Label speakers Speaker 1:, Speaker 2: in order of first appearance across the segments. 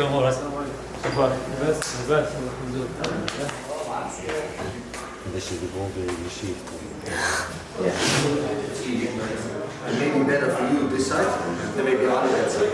Speaker 1: الامور؟ شكرا. بس الحمد لله.
Speaker 2: This is the goal they received.
Speaker 3: And maybe better for you this side, and maybe on that side.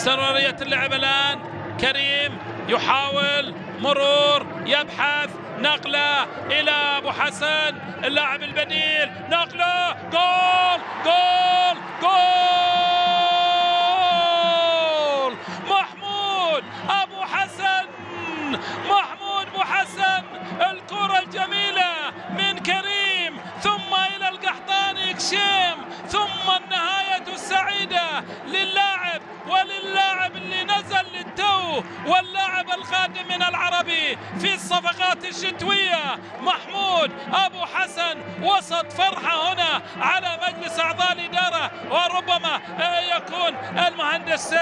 Speaker 4: استمرارية اللعب الآن. كريم يحاول مرور، يبحث، نقلة إلى أبو حسن اللاعب البديل، نقلة، جول جول جول. محمود أبو حسن، محمود أبو حسن، الكرة الجميلة من كريم ثم إلى القحطاني كشيم، ثم النهاية السعيدة للاعب وللاعب اللي نزل للتو واللاعب القادم من العربي في الصفقات الشتوية. محمود أبو حسن وسط فرحة هنا على مجلس أعضاء الإدارة، وربما يكون المهندس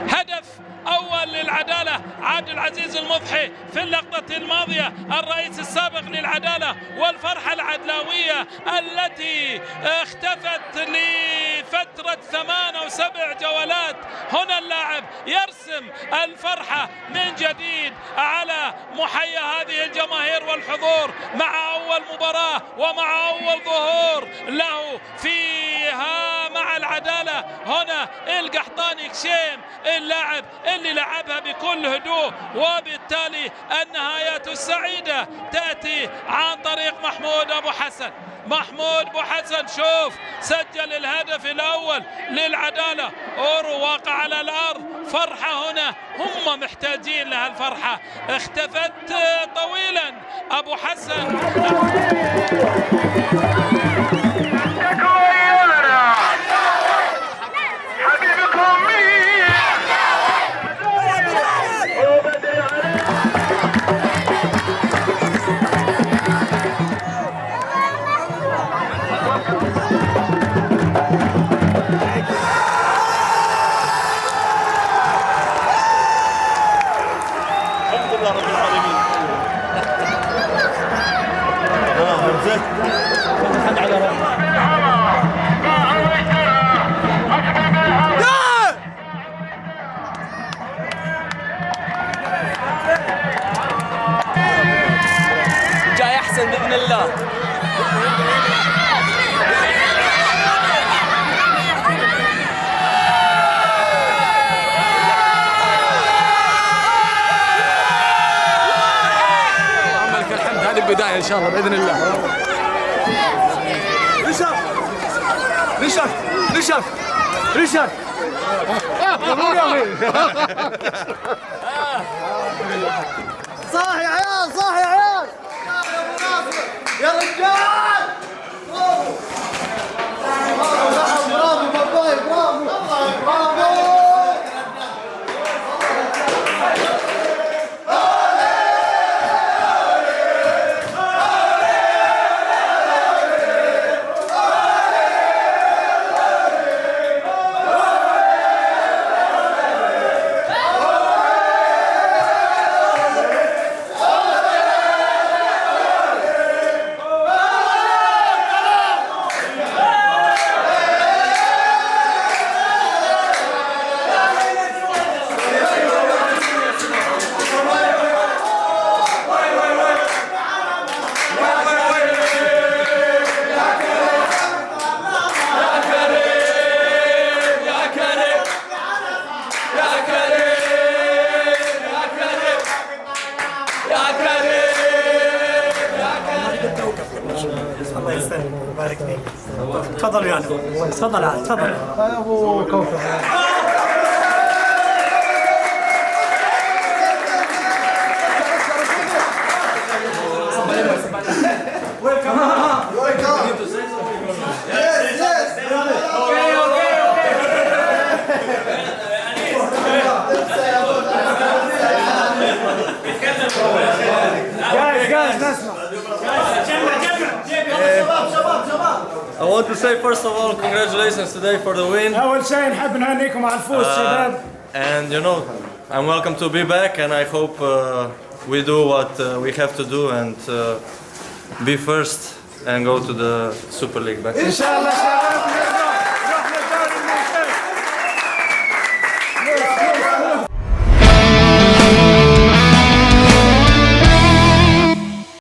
Speaker 4: هدف أول للعدالة عبد العزيز المضحي في اللقطة الماضية، الرئيس السابق للعدالة، والفرحة العدلاوية التي اختفت لفترة 8 أو 7 جولات. هنا اللاعب يرسم الفرحة من جديد على محيا هذه الجماهير والحضور مع أول مباراة ومع أول ظهور له فيها مع العدالة. هنا القحطاني كشيم اللاعب اللي لعبها بكل هدوء، وبالتالي النهايات السعيدة تأتي عن طريق محمود أبو حسن. محمود أبو حسن شوف سجل الهدف الأول للعدالة، أورو واقع على الأرض، فرحة هنا هم محتاجين لها الفرحة، اختفت طويلا أبو حسن.
Speaker 5: جاي احسن باذن الله. اللهم لك الحمد، هذه البدايه ان شاء الله باذن الله. رشف رشف رشف
Speaker 6: صاحي يا عيال، صاحي يا عيال يا رجال. برافو برافو باباي، برافو برافو.
Speaker 7: تفضل يا علي تفضل يا علي تفضل
Speaker 6: يا ابو كوكب
Speaker 8: I want to say first of all congratulations today for the win.
Speaker 7: اول شيء نحب نهنيكم على الفوز شباب.
Speaker 8: And you know, I'm welcome to be back, and I hope we do what we have to do and be first and go to the Super League back.
Speaker 7: ان شاء الله شباب